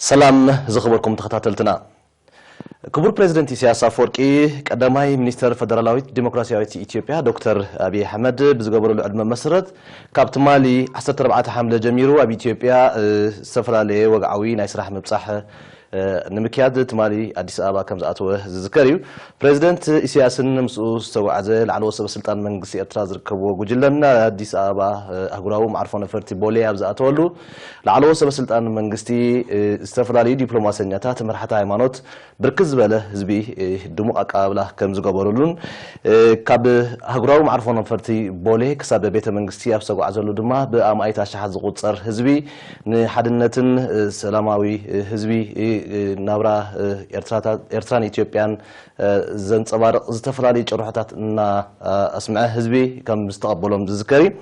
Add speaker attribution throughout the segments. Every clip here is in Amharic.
Speaker 1: سلام زخبركم تخطاتلتنا كبر بريزيدنت إسياس أفورقي قدماي منستر فدرالويت ديمقراطيويت إثيوبيا دكتور أبي أحمد بزغبروا العلم مسرت كابتمالي 14 حملة جميرو أبي إثيوبيا سفرالي وقعوي ناي سراح مبصح نمكياد تمالي أديس أبا كم زاتوه ذكريو بريزيدنت إسياس مسؤول استوعزه العلو سب السلطان منقسي إرتراز ركبو وجلنا أديس أبا أقراو معرفون فرتي بولي أبز أتولو العلو سب السلطان منقسي استفرالي دبلوماسيات مرحة هيمانوت بركز بله زبي دمو أقابله كم زغبرولون كاب أقراو معرفون فرتي بولي كسب بيت منقسي أبسقو عزلو دما بأم أيتا شحات زغوتصر هزبي نحدنتن سلاماوي هزبي نابرا إرتران إثيوبيان زنصبارق زتفرالي جروحات نا أسمع هزبي كم مستقبلهم ذكري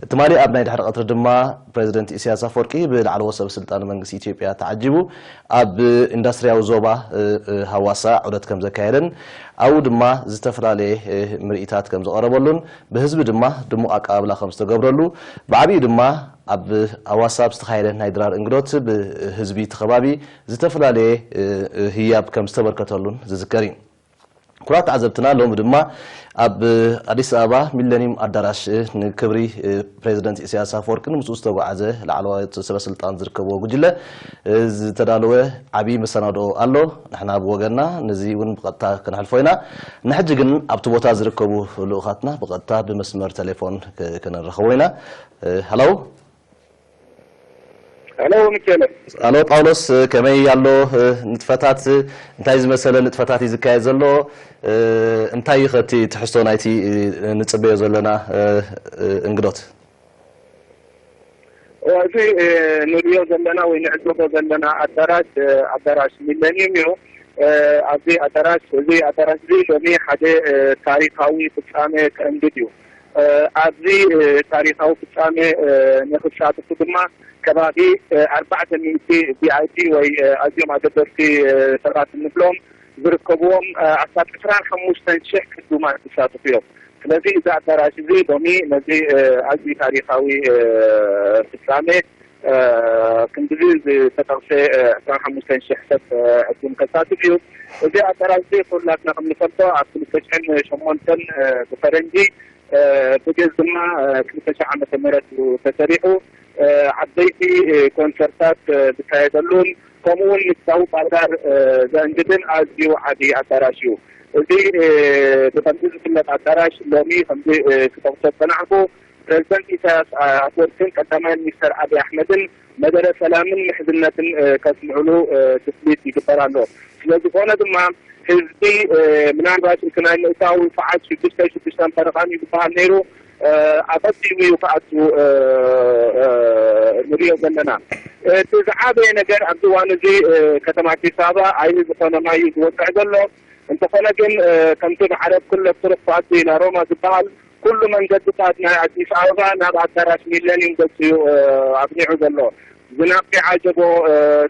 Speaker 1: تمالي أبناء الحرق قطر دما بريزيدنت إسياس أفورقي بالعلوة سب سلطان منقس إثيوبيا تعجبوا أب إندستريا وزوبا هواسا عودت كم زكايرن أو دما زتفرالي مرئيتات كم زقربولون بهزب دمو أقابلا خمس تقبرلو بعبي دما أب أواساب استخيره نايدرار إنجروت بهزبي تخبابي زتفرالي هياب كم استبركتلون ذكرين كرات عزبتنا لهم دما أب أديس أبا ميلانيم أدراش نكبري بريزيدنت إسياس أفورقي مسؤول عزه العلوة سب السلطان زركبو وجله تدالوه عبي مسنادو الله نحنا بوجنا نزيون بقطع كنحلفوينا نحججن أبتبوتا زركبو لغاتنا بقطع بمسمار تليفون كنا رخوينا هلو
Speaker 2: الو ميكيل
Speaker 1: الو باولوس كمي يالو نتفتات انتاي زمسله نتفتات يزكاي زلو انتاي خطي تحسو نايتي نصبيو زلنا انغدوت
Speaker 2: وفي نريو زلنا ونعزو زلنا أدراش ميلانيوم يو أبي أدراش دي لوني حدا تاريخاوي فصامي كانديو أبي تاريخاوي فصامي نخشات قدما كبابي 400 VIP وي أزيوم عددرتي سرعات النبلوم بركبوهم أسات إسران 5 شيخ كدوما تساتو فيهم فلذي إذا أدراش زي دومي نزي أزي تاريخاوي فصامي كندزيز تتغسي إسران 5 شيخ سب أزيوم كساتو فيهم وزي أدراش زي خلاتنا قبل فترة أبتل سجن شمونتن بفرنجي بجز ما كنتش عامة مرات وتسريحه عبيتي كونسرتات بتايدلون كمون نتاو بادار زنجدن ازيو عادي اتراشيو دي بتنفيذ كلمة اتراش لومي خمدي كتوصل بنعبو بريزيدنت إسياس أفورقي قدما مستر أبي أحمد مدرسة سلامن محزنة كسمعلو تسليت يقبرانو ስለዚህ ሆነ ድማ ህዝቢ ምናልባት ከናይ ነታው ፈዓት ሽድሽተን ተረኻሚ ይባል ነይሩ أبدي ويفعلوا نريو زلنا تزعابي نجار عبدوان زي كتماتي سابا عايز زفانا ما يوقع زلو انت فلقن كنتم عرب كل الطرق فاتي الى روما زبال كل من جدتاتنا عدي سابا نابع الدراش ميلانيوم دسيو أبنيعو زلو زناقي عجبو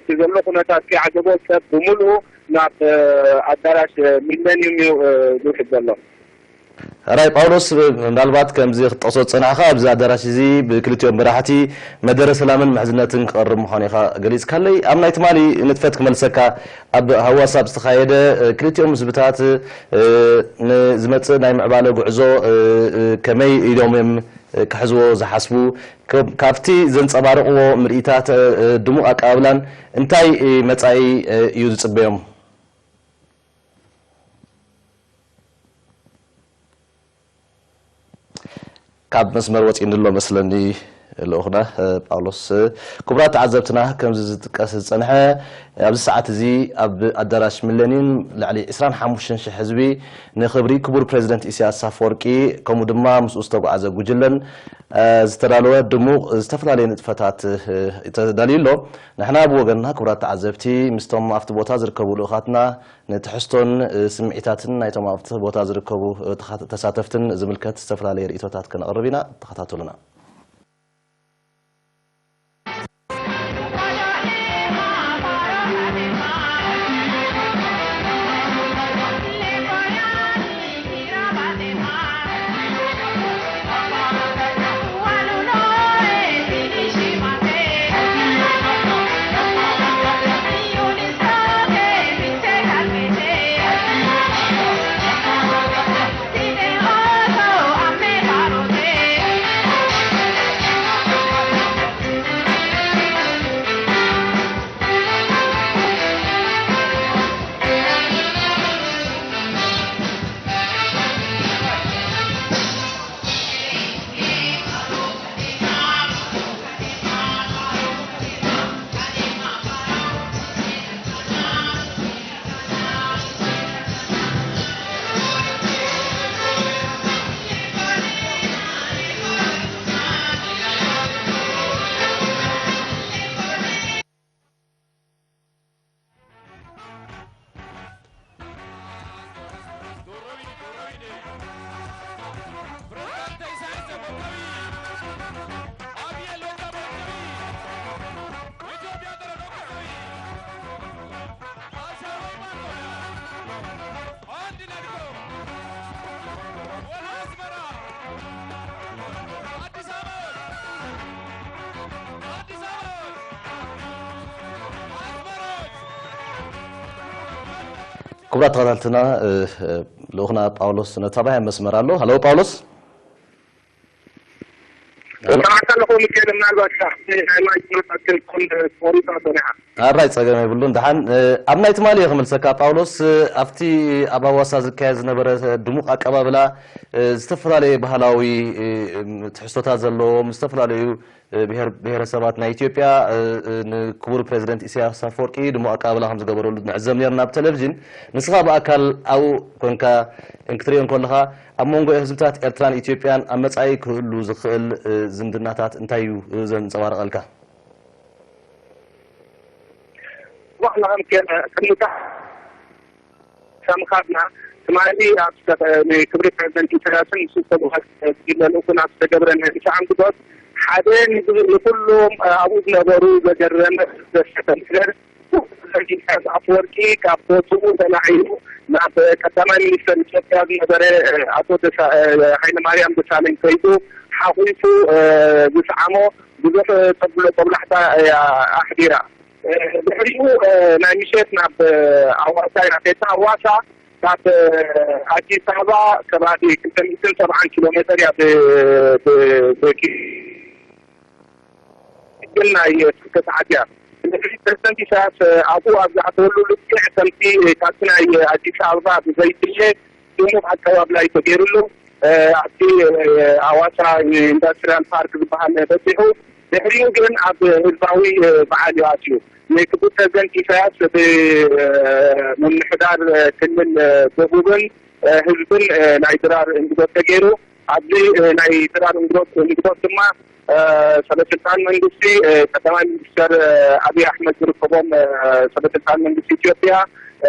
Speaker 2: تزلو قناتات كي عجبو سب بملو ناب الدراش ميلانيوم يوحد زلو
Speaker 1: راي باولوس ምናልባት ከምዚ ክጥቅሶ ጽናኻ ኣብዛ ኣዳራሽ እዚ ብክልቲኦም መራሕቲ መደረ ሰላምን ምሕዝነትን ክቐርብ ምዃኑ ኢኻ ገሊጽካለይ ኣብ ናይ ትማሊ ንጥፈት ክመልሰካ ኣብ ሃዋሳ ዝተኻየደ ክልቲኦም ህዝብታት ንዝመጽእ ናይ ምዕባለ ጉዕዞ ከመይ ኢሎም እዮም ክሕዝዎ ዝሓስቡ ካብቲ ዘንጸባርቕዎ ምርኢታት ድሙቕ ኣቀባብላን እንታይ መጻኢ እዩ ዝጽበዮም كاب مسمر وصين له مثلا الأخنا باولوس كبرات عزبتنا كم زتقاس صنحه ابز ساعات زي اب ادراش مليونين لعلي 25 شي حزبي نخبري كبر بريزيدنت إسياس أفورقي كم دما مسؤول تقعز غجلن زتدالو دمو استفلالي نطفتات تدليلو نحنا بوغنا كبرات عزبتي مستم افت بوتا زركبو لوخاتنا نتحستون سمعيتاتن نايتم افت بوتا زركبو تساتفتن زملكت استفلالي ريتوتات كنقربينا تخاتاتلنا كبرات تغادلتنا لأخنا باولوس نتابع مسمر له هلو باولوس
Speaker 2: سمعت لكم كده من الوقت ما يمكن تكون فريضة صنعة
Speaker 1: الرئيس أجمع يقولون دحين أبناء تمالي يخمل سكا باولوس أفتي أبا واسا زكاز نبرة دموق أكبا بلا استفر عليه بهلاوي تحسوتها زلو مستفر عليه بهر سباتنا إثيوبيا كبور بريزيدنت إسياس أفورقي دموق أكبا هم زقبروا نعزم نيرنا بتلفزيون نسخة بأكل أو كونكا انكتريون كلها أمونغو إحزبتات إرتران إثيوبيان أمت أي كلو زخل زمدناتات انتايو زن سوار غلقا
Speaker 2: والله يمكن كمتاح سامخاتنا سمعني كبر بريزيدنت إسياسن سوسبوها إلا لو كنا استجبرنا إيش عم تقول حدين لكلهم أبوز نبرو بجرنا بشتنفر إسياس أفورقي كابوتو تنعيو مع كتمان مستر إثيوبيا نبرة أتو حين مريم دسالين كيدو حقيقو بسعمو بزاف طبل حتى أحديرا بحريو نعيشتنا بأواسا نعطيتنا أواسا كانت أجي صعبة كبادي كنت 270 كيلومتر يا بكي قلنا سكة عجاب البرسنتي شاف أبو أقول له لك سنتي كاتنا أجي صعبة بزيتية يوم حتى لا يتغير له أجي أواسا إندستريال بارك بحال بسيحو بحريو قلن عب هزباوي بعالي واسيو كبوت بريزيدنت إسياس من حدار كل دبوبن هزبن نايدرار انقدوت تغيرو عبدي نايدرار انقدوت ثم سلطان منجسي كتمان مستر أبي أحمد بركبهم سلطان منجسي إثيوبيا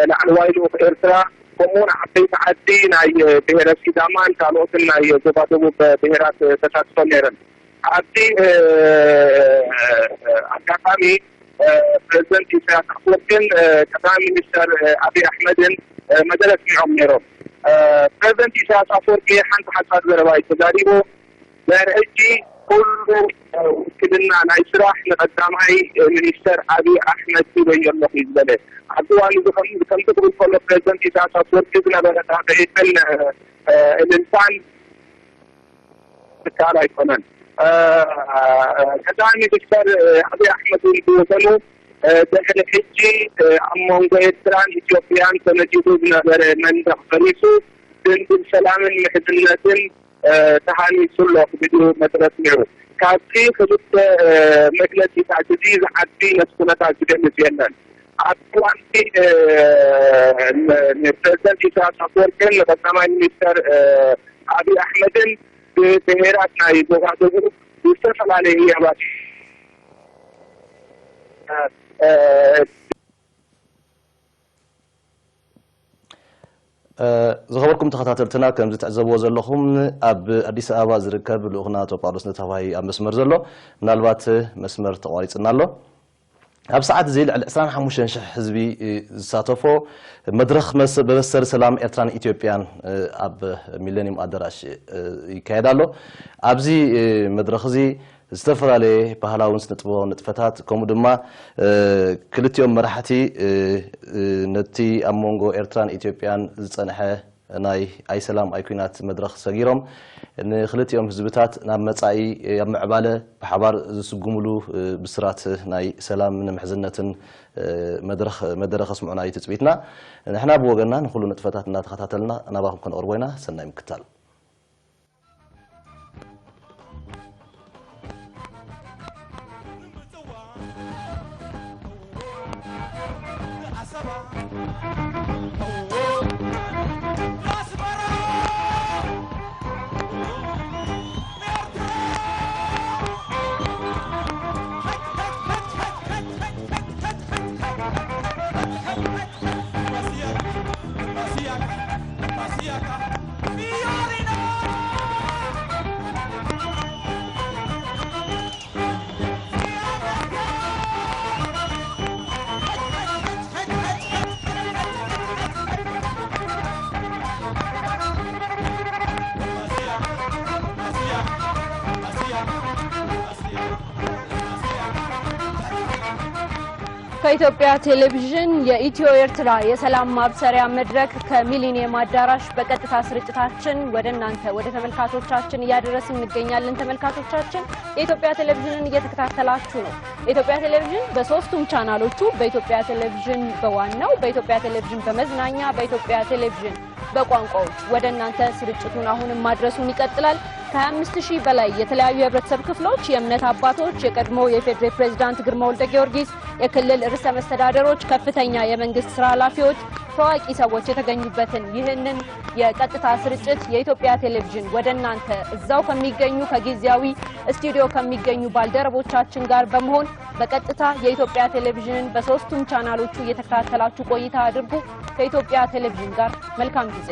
Speaker 2: نعنوايلو في إرترا كمون عبدي تعدي ناي بهرات سيدامان كالوتن ناي زبادو بهرات تساتسو نيرن عبدي أكاكامي بريزيدنت إسياس أفورقي كتمان مستر أبي أحمد مدلس معهم نيرو بريزيدنت إسياس أفورقي حنت حساد برواي تداريبو برهجي كله كدنا نايسراح لقدامي مينستر أبي أحمد تبين الله يزبله عدواني كم تقول كل بريزيدنت إسياس أفورقي كنا بنتابعين الإنسان بكارا يكونن كداني مينستر أبي أحمد يقولوا دخل حجي أمونغو إرتران إثيوبيان سنجدو بنبر من دخليسو دندن سلام محزنة تهاني سلوك بدو مدرس نيرو كابتي خدت مجلسي تعجزيز عدي نسكنة تعجزي مزيانا عدواني بريزيدنت إسياس أفورقي لقدامي مينستر أبي أحمد بهرات ناي بوغادو يستفل عليه ياباتي
Speaker 1: زخبركم تخاطرتنا كم زتعزبوا زلهم أب أديس أبا زركب لأغنى توبارلس نتابعي أب مسمر زلو نالبات مسمر تواريت نالو أب ساعات زيل على إسران حموشن شح حزبي ساتوفو مدرخ ببسر سلام إرتران إثيوبيان أب ميلينيوم أدراش يكايدالو أبزي مدرخ زي استفر عليه بهلاون سنتبو نتفتات كومو دما كلتيوم مرحتي نتي أمونغو إرتران إثيوبيان زصنحه ناي أي سلام أي كينات مدرخ صغيرهم نخلتيوم حزبتات ناب مصاي يمعباله بحبار زسقملو بسرات ناي سلام من محزنتن مدرخ اسمعنا يتثبيتنا نحنا بوغنا نخلو نتفتات نتخاتلنا انا باكم كن اوربوينا سناي مكتال
Speaker 3: ከኢትዮጵያ ቴሌቪዥን የኢትዮ ኤርትራ የሰላም ማብሰሪያ መድረክ ከሚሊኒየም አዳራሽ በቀጥታ ስርጭታችን ወደናንተ ወደ ተመልካቾቻችን ያደረስን እንገኛለን። ተመልካቾቻችን የኢትዮጵያ ቴሌቪዥንን እየተከታተላችሁ ነው። የኢትዮጵያ ቴሌቪዥን በሶስቱም ቻናሎቹ በኢትዮጵያ ቴሌቪዥን በዋናው በኢትዮጵያ ቴሌቪዥን በመዝናኛ በኢትዮጵያ ቴሌቪዥን በቋንቋዎች ወደናንተ ስርጭቱን አሁንም ማድረሱን ይቀጥላል። ከ5000 በላይ የተለያዩ የህብረተሰብ ክፍሎች የእምነት አባቶች የቀድሞ የፌዴራል ፕሬዝዳንት ግርማ ወልደ ጊዮርጊስ የክልል ርዕሰ መስተዳድሮች ከፍተኛ የመንግስት ስራ ኃላፊዎች ታዋቂ ሰዎች የተገኙበትን ይህንን የቀጥታ ስርጭት የኢትዮጵያ ቴሌቪዥን ወደናንተ እዛው ከሚገኙ ከጊዜያዊ ስቱዲዮ ከሚገኙ ባልደረቦቻችን ጋር በመሆን በቀጥታ የኢትዮጵያ ቴሌቪዥንን በሶስቱም ቻናሎቹ እየተከታተላችሁ ቆይታ አድርጉ። ከኢትዮጵያ ቴሌቪዥን ጋር መልካም ጊዜ።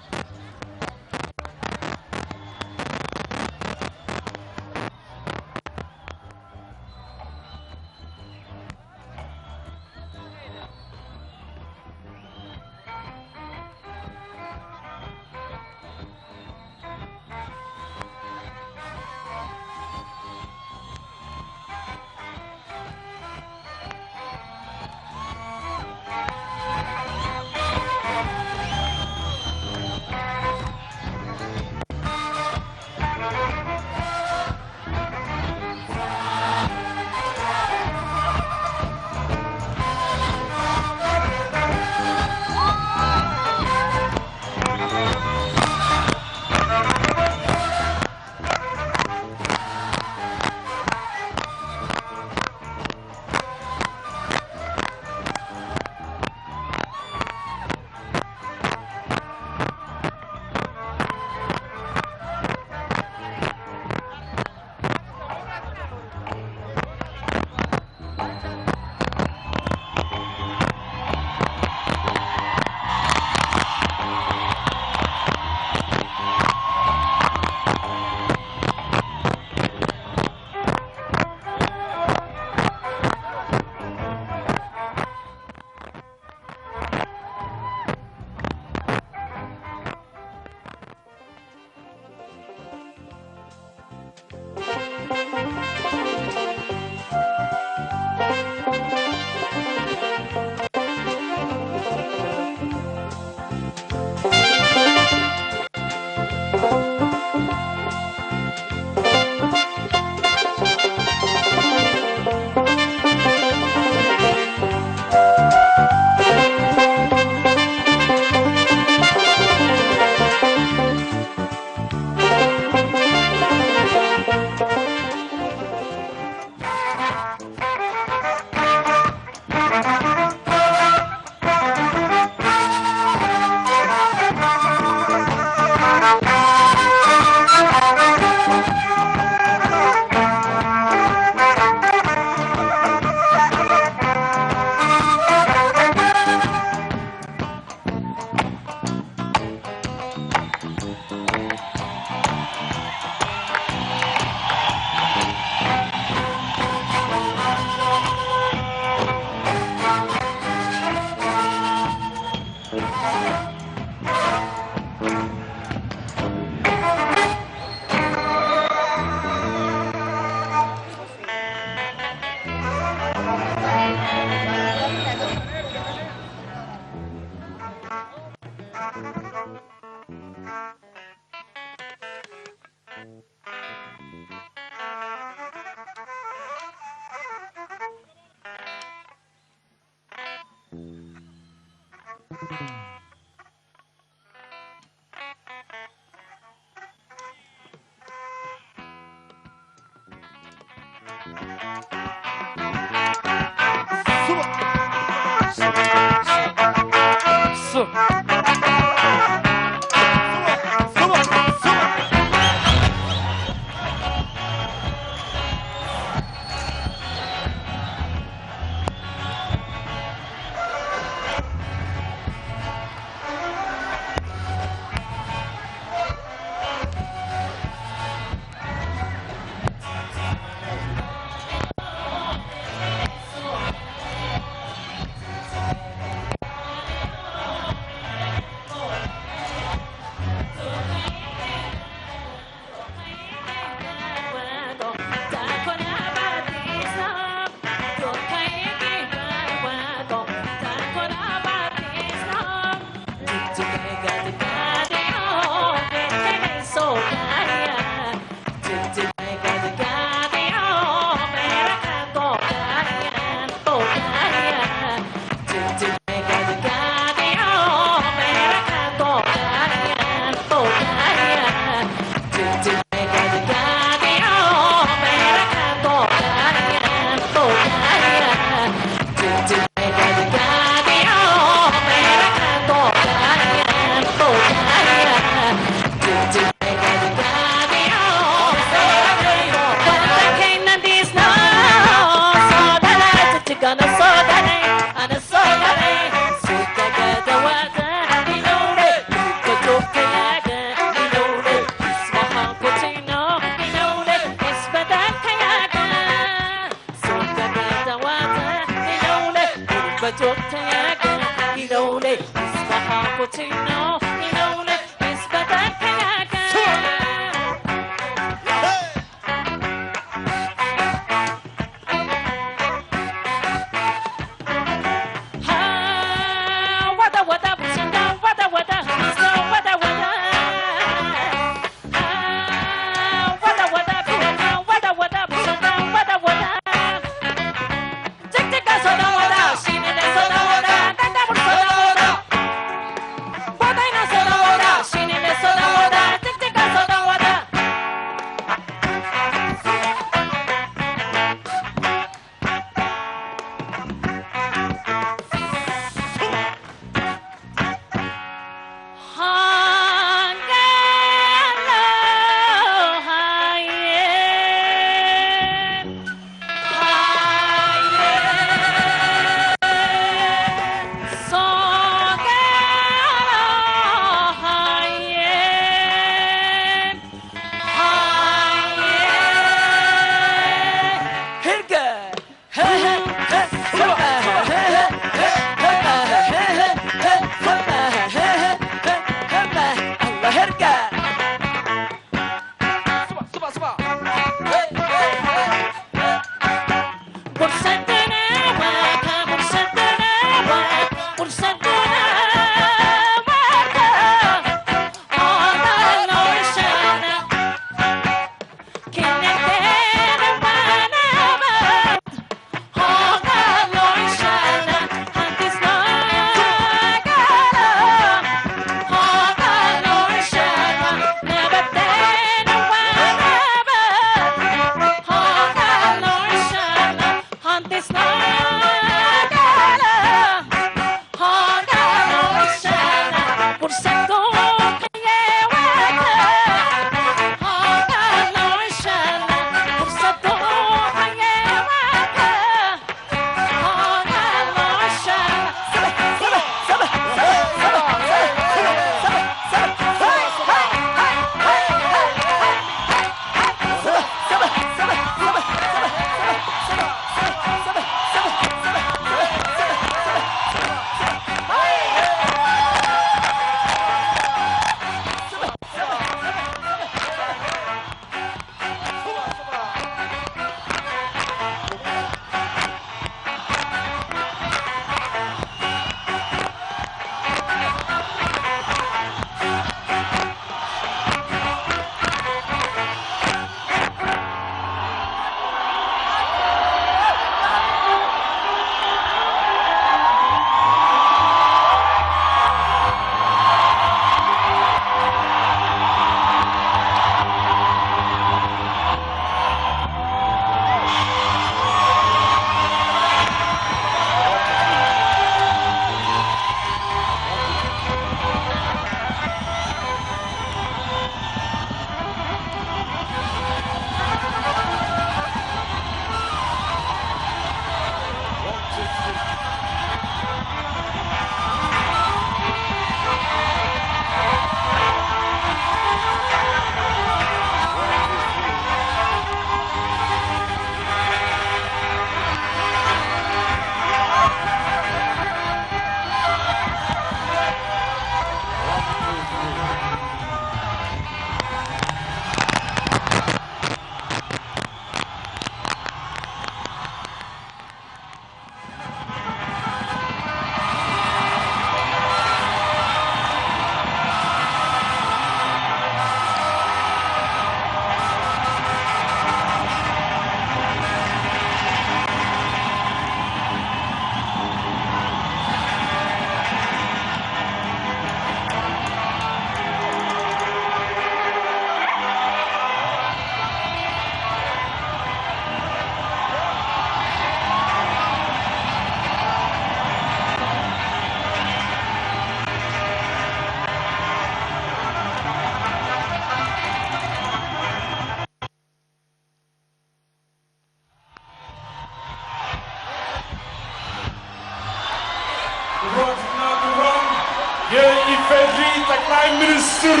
Speaker 4: ጠቅላይ ሚኒስትር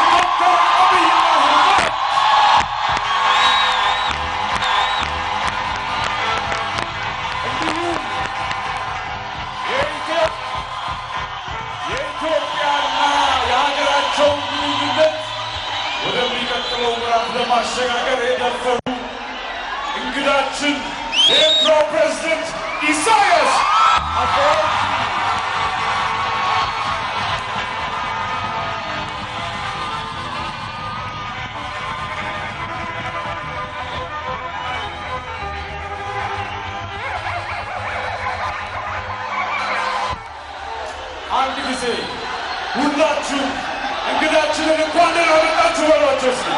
Speaker 4: ዶክተር አብይ አህመድ እንዲሁም የኢትዮጵያና የሀገራቸው ግንኙነት ወደሚቀጥለው ምዕራፍ ለማሸጋገር የደፈሩ እንግዳችን የኤርትራው ፕሬዝደንት ኢሳያስ አፈወርቂ አንድ ጊዜ ሁላችሁ እንግዳችንን እንኳን ደህና መጣችሁ በሏቸው እስኪ።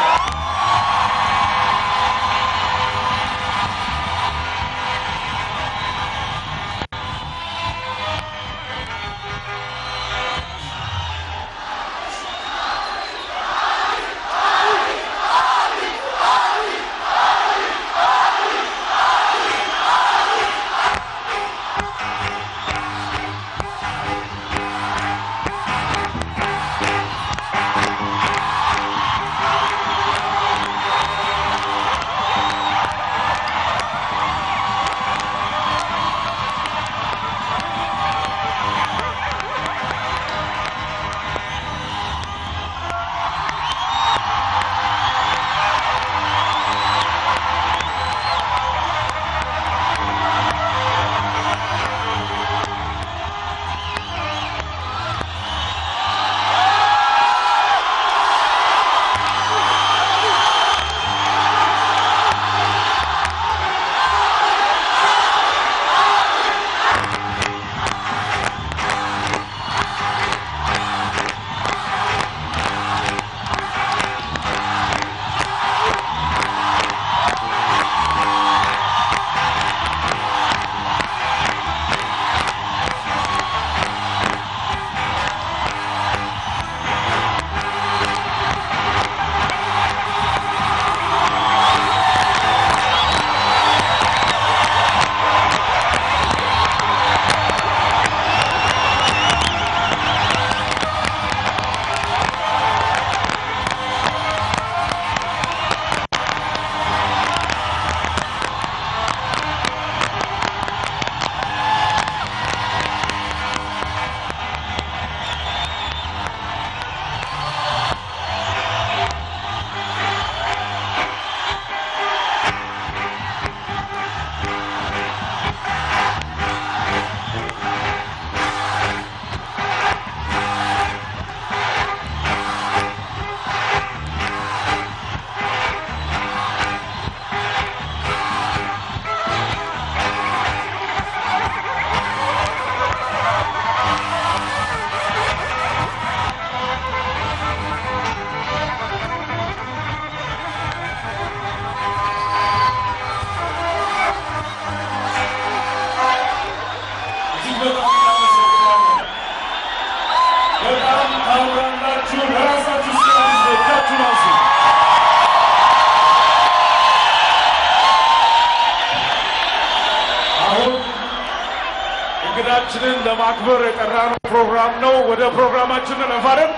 Speaker 4: እንግዳችንን ለማክበር የጠራነው ፕሮግራም ነው። ወደ ፕሮግራማችን እንፋለን።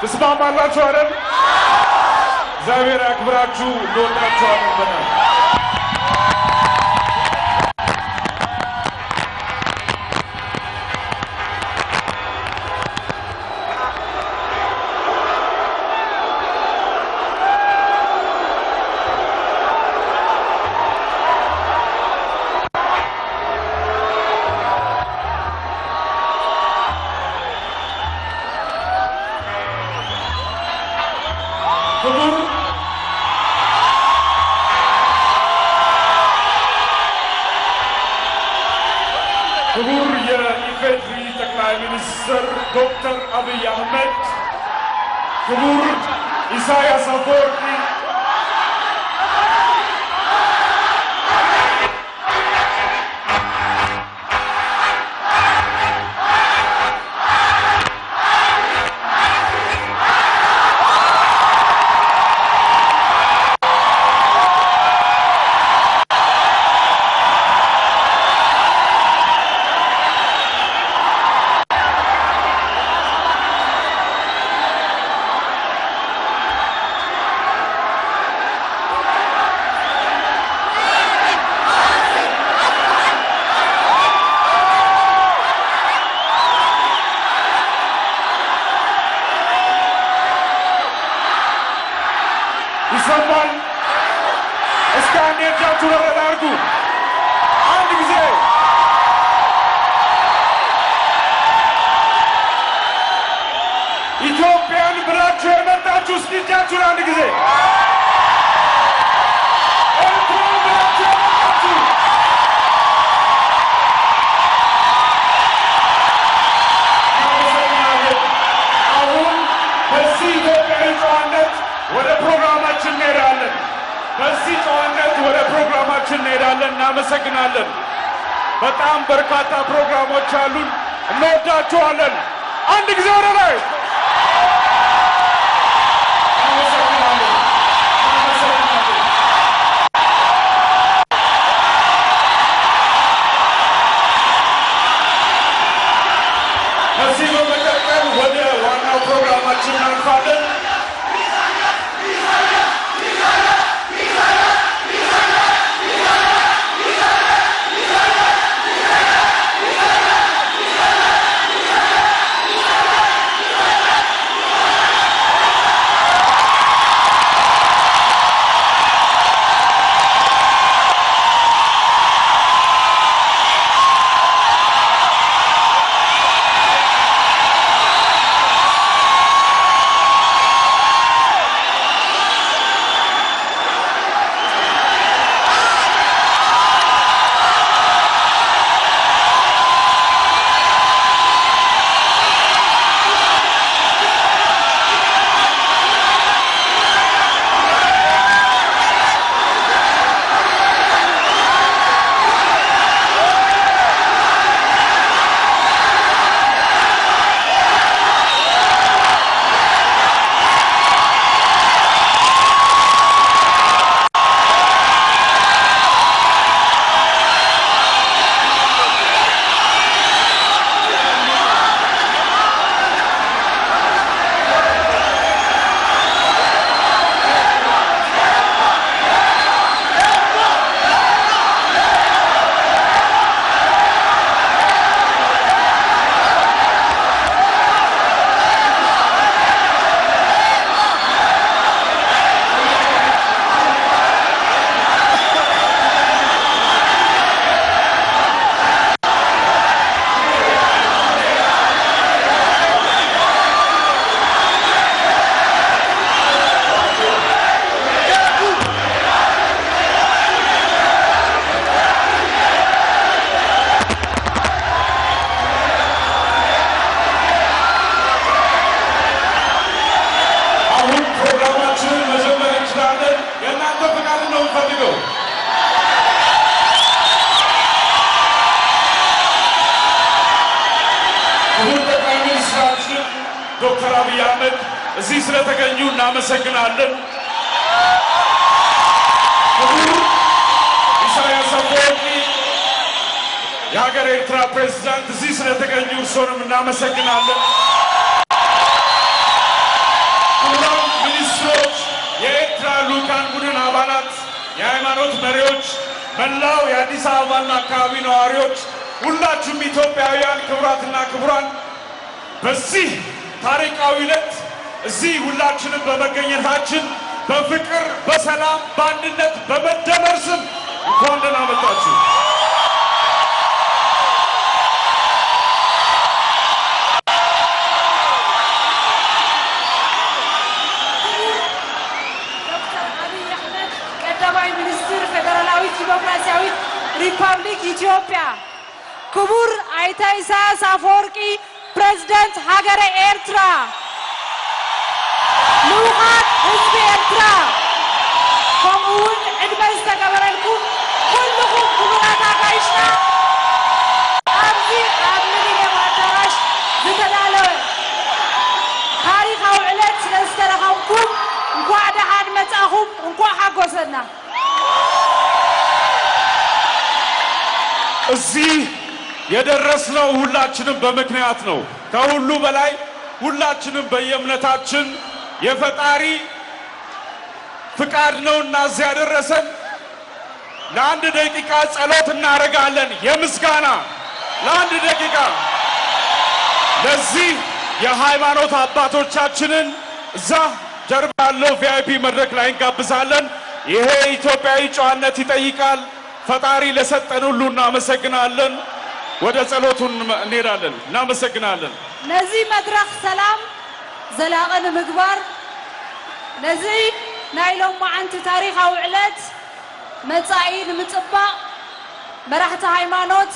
Speaker 4: ተስማማላችሁ አይደል? እግዚአብሔር ያክብራችሁ። እንወዳችኋለን በጣም። ክቡር የኢፌዴሪ ጠቅላይ ሚኒስትር ዶክተር አብይ አህመድ፣ ክቡር ኢሳያስ አፈወርቂ፣ ይሰማል? እስከ አንድ እጃችሁን ወረድ አድርጉ። አንድ ጊዜ ኢትዮጵያን ብላችሁ የመጣችሁ እስኪ እጃችሁን አንድ ጊዜ ኤርትራን ብላችሁ የመጣችሁ አሁን በዚህ ኢትዮጵያዊ ጨዋነት ወደ ፕሮግራማችን እንሄዳለን። በዚህ ጨዋነት ወደ ፕሮግራማችን እንሄዳለን። እናመሰግናለን። በጣም በርካታ ፕሮግራሞች አሉን። እንወዳችኋለን። አንድ ጊዜ ወደ ላይ እናመሰግናለን። እናመሰግናለን። ከዚህ በመቀጠል ወደ ዋናው ፕሮግራማችን እናልፋለን። ዶክተር አብይ አህመድ እዚህ ስለተገኙ እናመሰግናለን። ክቡር ኢሳያስ አፈወርቂ የሀገር ኤርትራ ፕሬዝዳንት እዚህ ስለተገኙ እርስዎንም እናመሰግናለን። ክቡራን ሚኒስትሮች፣ የኤርትራ ልዑካን ቡድን አባላት፣ የሃይማኖት መሪዎች፣ መላው የአዲስ አበባና አካባቢ ነዋሪዎች፣ ሁላችሁም ኢትዮጵያውያን ክቡራትና ክቡራን በዚህ ታሪካዊ ዕለት እዚህ ሁላችንም በመገኘታችን በፍቅር በሰላም በአንድነት በመደመር ስም እንኳን ደህና መጣችሁ።
Speaker 5: ዶክተር አብይ አህመድ ቀዳማዊ ሚኒስትር ፌዴራላዊት ዲሞክራሲያዊት ሪፐብሊክ ኢትዮጵያ፣ ክቡር አይተ ኢሳያስ አፈወርቂ ፕሬዝዳንት ሀገረ ኤርትራ፣ ልኡኻን ህዝቢ ኤርትራ፣ ከምኡውን ዕድመ ዝተገበረልኩም ኩልኩም ክቡራት ኣጋይሽና ኣብዚ ኣብ ሚሊኒየም ኣዳራሽ ዝተዳለወ ታሪካዊ ዕለት ስለ ዝተረኸብኩም እንኳዕ ደሓን መጻኹም፣ እንኳዕ ሓጎሰና።
Speaker 4: እዚህ የደረስነው ሁላችንም በምክንያት ነው። ከሁሉ በላይ ሁላችንም በየእምነታችን የፈጣሪ ፍቃድ ነውና እዚህ ያደረሰን። ለአንድ ደቂቃ ጸሎት እናደርጋለን። የምስጋና ለአንድ ደቂቃ ለዚህ የሃይማኖት አባቶቻችንን እዛ ጀርባ ያለው ቪአይፒ መድረክ ላይ እንጋብዛለን። ይሄ ኢትዮጵያዊ ጨዋነት ይጠይቃል። ፈጣሪ ለሰጠን ሁሉ እናመሰግናለን። ወደ ጸሎቱን እንሄዳለን። እናመሰግናለን።
Speaker 5: ነዚህ መድረክ ሰላም ዘላቀን ምግባር ነዚህ ናይሎም ማዓንቲ ታሪኻዊ ዕለት መጻኢ ንምጽባቕ መራሕቲ ሃይማኖት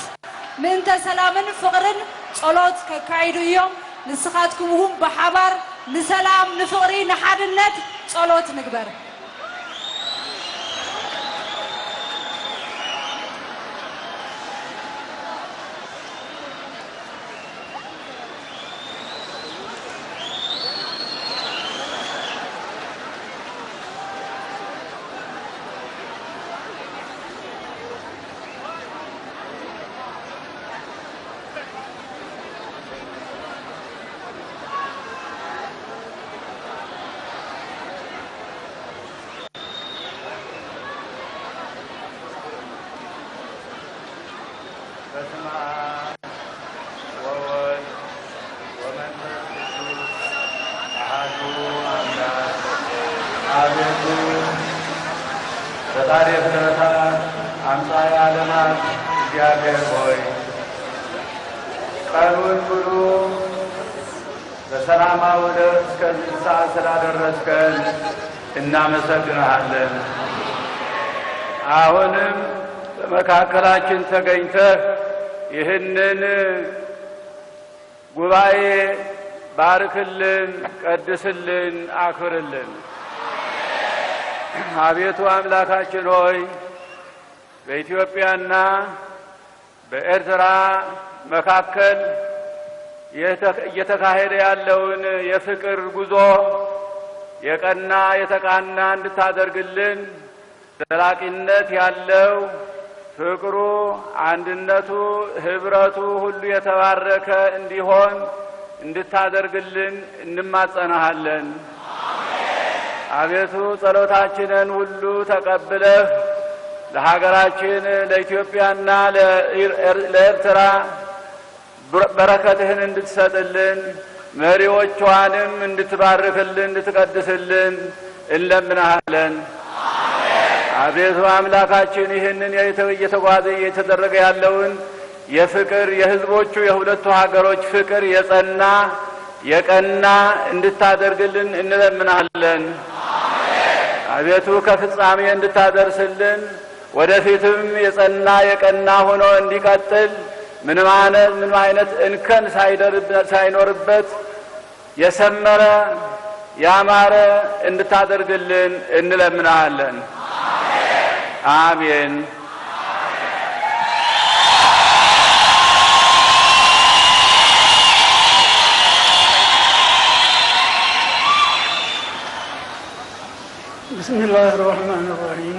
Speaker 5: ምእንተ ሰላምን ፍቕርን ጸሎት ከካይዱ እዮም። ንስኻትኩም እውን ብሓባር ንሰላም ንፍቕሪ ንሓድነት ጸሎት ንግበር።
Speaker 6: እናመሰግናለን። አሁንም በመካከላችን ተገኝተህ ይህንን ጉባኤ ባርክልን፣ ቀድስልን፣ አክብርልን። አቤቱ አምላካችን ሆይ በኢትዮጵያና በኤርትራ መካከል እየተካሄደ ያለውን የፍቅር ጉዞ የቀና የተቃና እንድታደርግልን ዘላቂነት ያለው ፍቅሩ፣ አንድነቱ፣ ህብረቱ ሁሉ የተባረከ እንዲሆን እንድታደርግልን እንማጸናሃለን። አቤቱ ጸሎታችንን ሁሉ ተቀብለህ ለሀገራችን ለኢትዮጵያና ለኤርትራ በረከትህን እንድትሰጥልን መሪዎቿንም እንድትባርክልን እንድትቀድስልን እንለምናሃለን። አቤቱ አምላካችን ይህንን እየተጓዘ እየተደረገ ያለውን የፍቅር የህዝቦቹ የሁለቱ ሀገሮች ፍቅር የጸና የቀና እንድታደርግልን እንለምናለን። አቤቱ ከፍጻሜ እንድታደርስልን ወደፊትም የጸና የቀና ሆኖ እንዲቀጥል ምንም አይነት እንከን ሳይኖርበት የሰመረ ያማረ እንድታደርግልን እንለምናለን። አሜን።
Speaker 7: بسم الله الرحمن الرحيم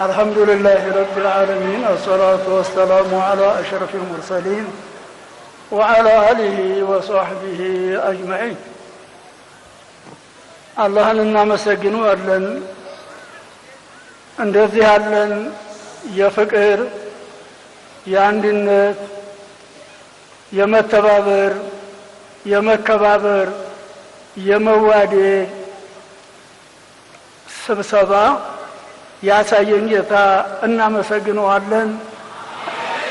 Speaker 7: الحمد لله رب العالمين الصلاة والسلام على أشرف المرسلين وعلى آله وصحبه أجمعين الله لنا مسجن أهلا እንደዚህ ያለን የፍቅር የአንድነት የመተባበር የመከባበር የመዋደድ ስብሰባ ያሳየን ጌታ እናመሰግነዋለን።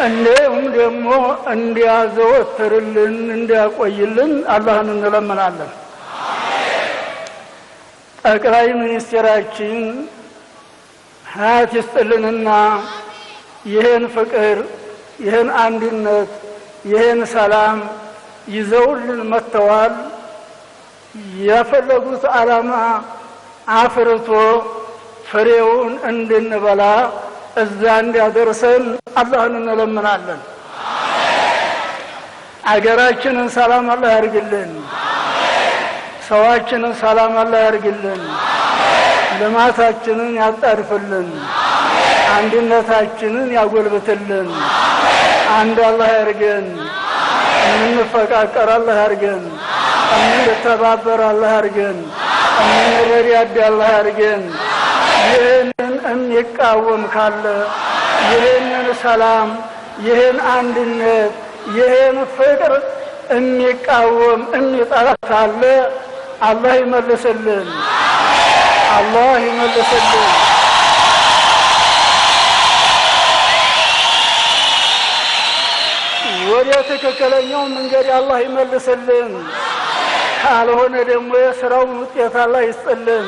Speaker 7: እንዲሁም ደግሞ እንዲያዘወትርልን እንዲያቆይልን አላህን እንለምናለን። ጠቅላይ ሚኒስትራችን ሀያት ይስጥልንና ይህን ፍቅር ይህን አንድነት ይህን ሰላም ይዘውልን መጥተዋል። የፈለጉት ዓላማ አፍርቶ ፍሬውን እንድንበላ እዛ እንዲያደርሰን አላህን እንለምናለን። አገራችንን ሰላም አላህ ያርግልን። ሰዋችንን ሰላም አላህ ያርግልን። ልማታችንን ያጣርፍልን። አንድነታችንን ያጎልብትልን። አንድ አላህ ያርገን። እንፈቃቀር አላህ ያርገን። እንተባበር አላህ ያርገን። እንረዳዳ አላህ ያርገን። ይህንን የሚቃወም ካለ ይህንን ሰላም ይህን አንድነት ይህን ፍቅር የሚቃወም የሚጠላ ካለ الله يملسልን الله يملسልን ወደ ትክክለኛው መንገድ አላህ ይመልስልን ካልሆነ ደግሞ የሥራውን ውጤት አላህ ይስጥልን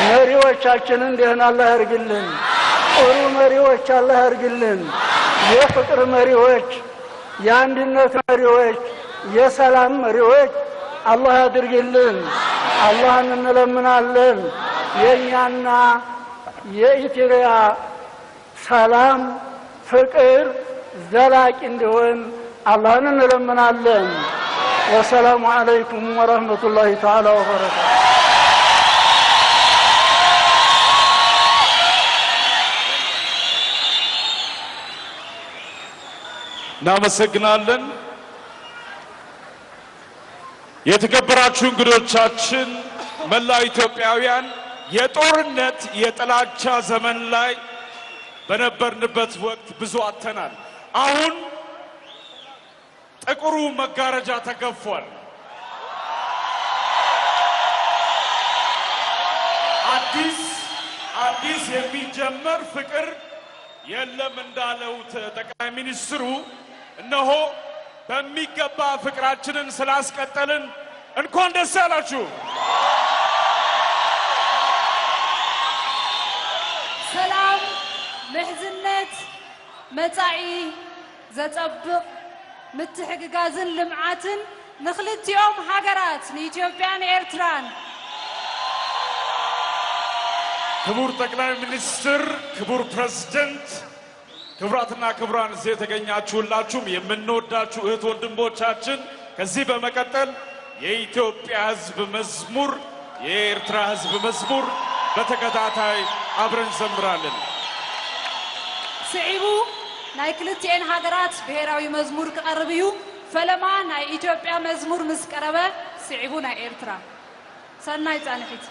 Speaker 7: መሪዎቻችንን ደህና አላህ ያርግልን ጥሩ መሪዎች አላህ ያርግልን የፍቅር መሪዎች የአንድነት መሪዎች የሰላም መሪዎች አላህ ያድርግልን አላህን እንለምናለን የኛና የኢትዮጵያ ሰላም ፍቅር ዘላቂ እንዲሆን አላህን እንለምናለን ወሰላሙ አለይኩም ወራህመቱላሂ ተዓላ ወበረካቱ
Speaker 4: እናመሰግናለን የተከበራችሁ እንግዶቻችን መላው ኢትዮጵያውያን የጦርነት የጥላቻ ዘመን ላይ በነበርንበት ወቅት ብዙ አጥተናል አሁን ጥቁሩ መጋረጃ ተገፏል አዲስ የሚጀመር ፍቅር የለም እንዳለው ጠቅላይ ሚኒስትሩ እነሆ በሚገባ ፍቅራችንን ስላስቀጠልን እንኳን ደስ ያላችሁ
Speaker 5: ሰላም ምሕዝነት መጻኢ ዘጸብቕ ምትሕግጋዝን ልምዓትን ንኽልቲኦም ሃገራት ንኢትዮጵያን ኤርትራን
Speaker 4: ክቡር ጠቅላይ ሚኒስትር ክቡር ፕሬዝዳንት ክቡራትና ክቡራን እዚህ የተገኛችሁላችሁም የምንወዳችሁ እህት ወንድሞቻችን ከዚህ በመቀጠል የኢትዮጵያ ሕዝብ መዝሙር የኤርትራ ሕዝብ መዝሙር በተከታታይ አብረን ዘምራለን
Speaker 5: ስዒቡ ናይ ክልቲአን ሃገራት ብሔራዊ መዝሙር ክቐርብ እዩ ፈለማ ናይ ኢትዮጵያ መዝሙር ምስ ቀረበ ስዒቡ ናይ ኤርትራ ሰናይ ጻንሒት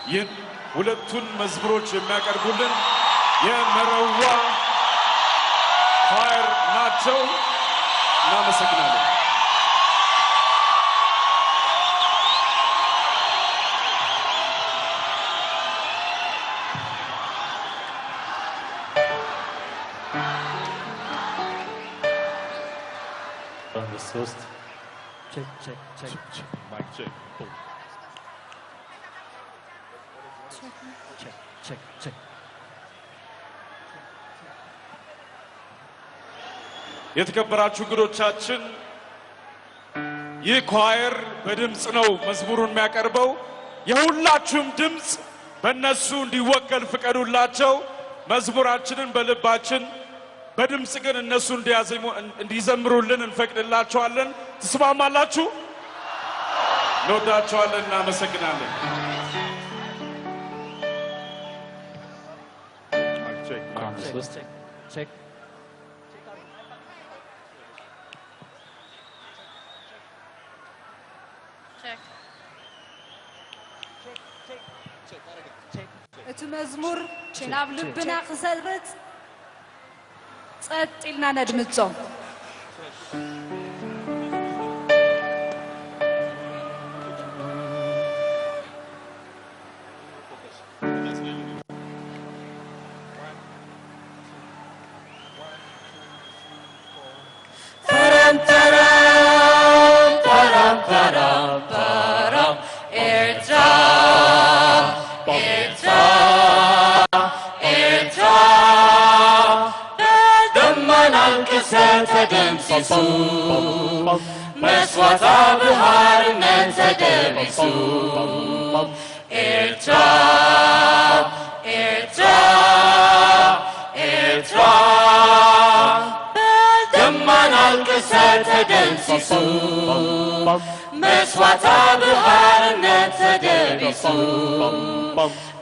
Speaker 4: ይህን ሁለቱን መዝሙሮች የሚያቀርቡልን የመረዋ ኳየር ናቸው እናመሰግናለን
Speaker 1: ሶስት
Speaker 4: check mic check boom
Speaker 1: check
Speaker 4: የተከበራችሁ እንግዶቻችን ይህ ኳየር በድምጽ ነው መዝሙሩን የሚያቀርበው የሁላችሁም ድምጽ በእነሱ እንዲወከል ፍቀዱላቸው መዝሙራችንን በልባችን በድምጽ ግን እነሱ እንዲዘምሩልን እንፈቅድላቸዋለን ተስማማላችሁ እንወዳቸዋለን እናመሰግናለን
Speaker 1: check
Speaker 5: እቲ መዝሙር ናብ ልብና ክሰርጽ ጸጥ ኢልና ነድምጾ
Speaker 8: መስዋዕታ ብሃርነት ተደቢሱ ኤርትራ ኤርትራ ኤርትራ በደማና አልቅሰት ተደምሲሱ መስዋዕታ ብሃርነት ተደቢሱ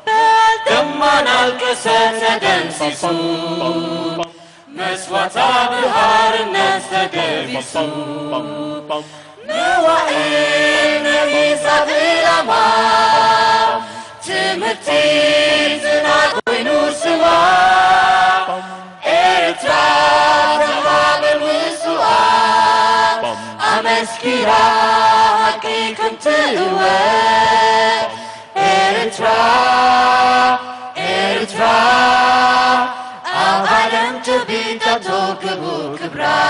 Speaker 8: በደማና አልቅሰት ተደምሲሱ መስዋዕታ ብሃርነት ተደቢሱ ንዋኤን ሚሳት ኢላማ ትምህርቲ ዝናብ ኮይኑ ስዋ ኤርትራ ተሃብን مسكرة حقيقة تقوى إرترا عالم تبيتا توكبو كبرا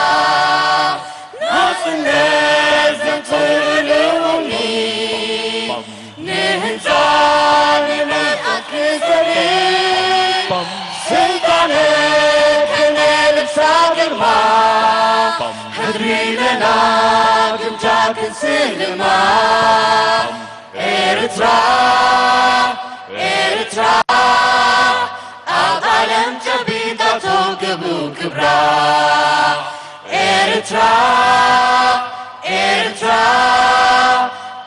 Speaker 8: ناس لازم تقلوني نهزان من أكسري سلطانك نلب صادر ما حضري لنا قمتاك سلما إرترا عالم تبيتا توكبو كبرا إرترا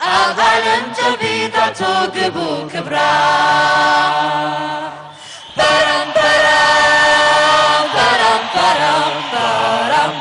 Speaker 8: عالم تبيتا توكبو كبرا برام برام برام برام برام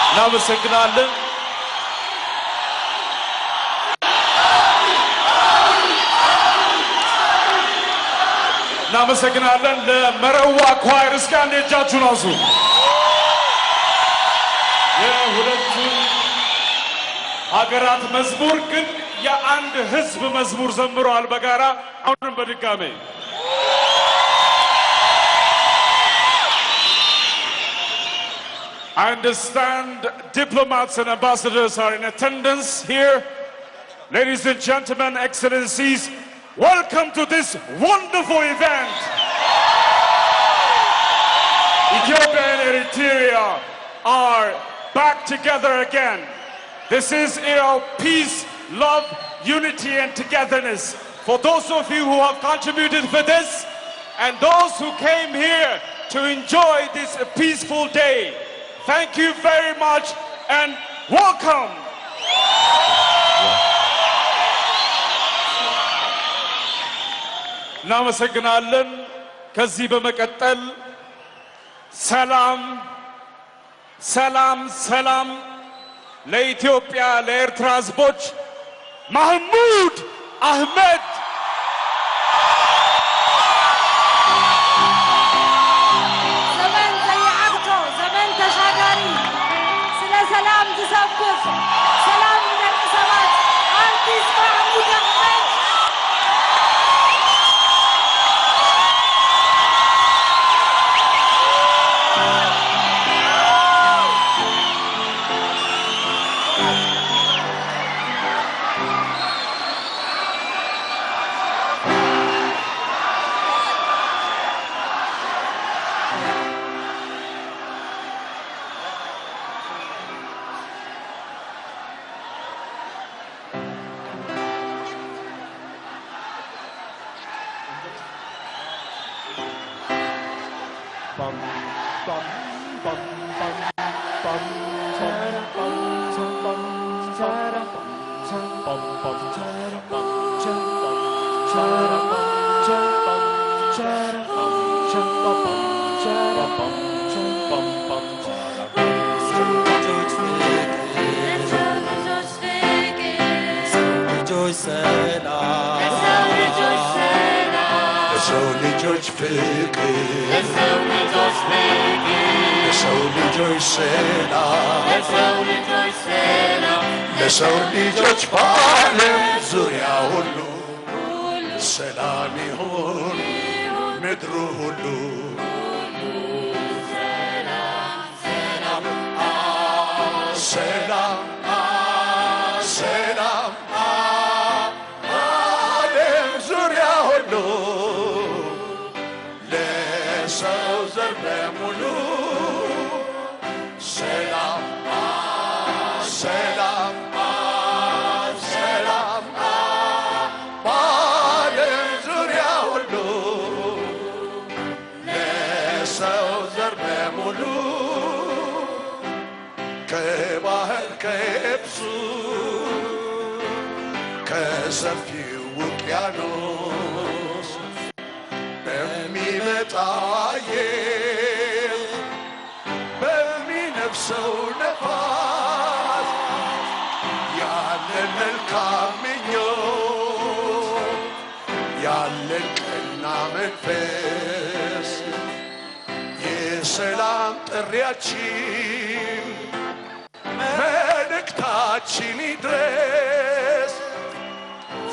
Speaker 4: እናመሰግናለን። እናመሰግናለን። ለመረዋ ኳየር እስኪ አንዴ እጃችሁን አንሱ። የሁለቱ ሀገራት መዝሙር ግን የአንድ ህዝብ መዝሙር ዘምረዋል በጋራ። አሁንም በድጋሜ I understand diplomats and ambassadors are in attendance here. Ladies and gentlemen, excellencies, welcome to this wonderful event. Ethiopia and Eritrea are back together again. This is era of peace, love, unity and togetherness. For those of you who have contributed for this and those who came here to enjoy this peaceful day, thank you very much and welcome. እናመሰግናለን። ከዚህ በመቀጠል ሰላም ሰላም ሰላም ለኢትዮጵያ ለኤርትራ ህዝቦች ማህሙድ አህመድ
Speaker 5: ዘመን ዘይዓግቶ ዘመን ተሻጋሪ ስለ ሰላም ዝሰብክ ሰላም ንደቂ ሰባት አርቲስት ማህሙድ አህመድ
Speaker 9: ለሰው ልጆች በዓለም ዙሪያ ሁሉ ሰላም ይሁን ምድሩ ሁሉ ሰላም ሰላም በዓለም ዙሪያ ሁሉ ለሰው ዘር በሙሉ ሰላም ሰላም ሰላም በዓለም ዙሪያ ሁሉ ለሰው ዘር በሙሉ ከባህር ከየብሱ ከሰፊው ውቅያኖስ በሚመጣ አየር በሚነፍሰው ነፋስ ያለን መልካም ምኞት ያለን ቀና መንፈስ የሰላም ጥሪያችን መልእክታችን ይድረስ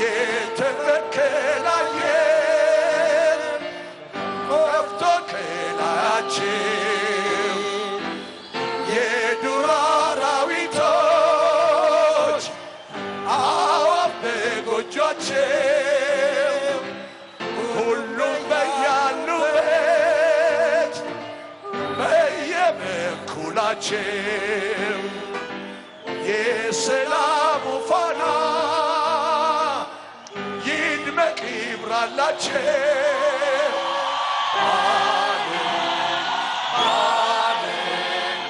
Speaker 9: የተተከለ አየር ወፍቶ ከላያችን የዱር አራዊቶች አዕዋፍ በጎጇቸው ሁሉም በያሉበት በየበኩላቸው የሰላሙ ፋና ይድመቅ ይብራላቸው ዓለም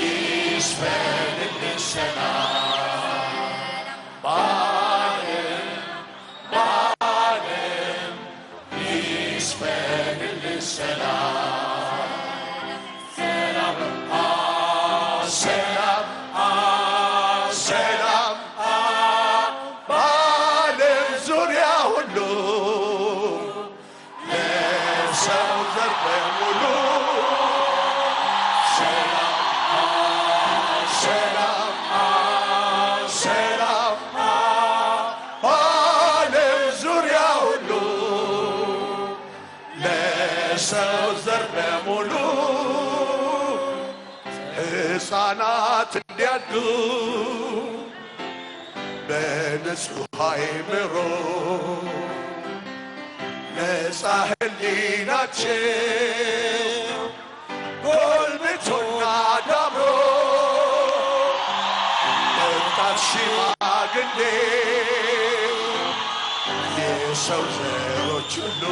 Speaker 9: ይስፈንልን ሰላም በዓለም ይስፈንልን ሰላም ሰላም ሰላም ሰላም በዓለም ዙሪያ ሁሉ ለሰው ዘር በሙሉ ሰላም ሰላም ሰላም በዓለም ዙሪያ ሁሉ ለሰው ዘር በሙሉ ሕፃናት እንዲያድጉ በንጹሕ አእምሮ ነፃ ሕሊናቸው ጎልብቶና ዳብሮ ወጣት ሽማግሌ የሰው ዘሮች ሁሉ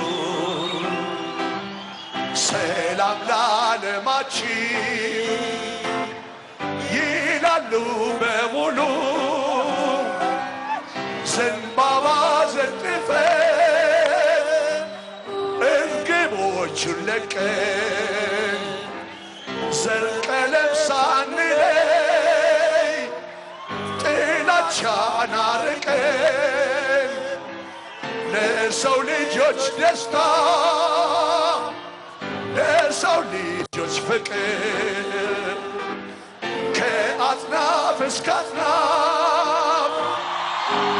Speaker 9: ሰላም ለዓለማችን ይላሉ በሙሉ ዘንባባ ዘንጥፈን እርግቦቹን ለቀን ዘር ቀለም ሳንለይ ጥላቻን አርቀን ለሰው ልጆች ደስታ ለሰው ልጆች ፍቅር ከአጽናፍ እስከ አጽናፍ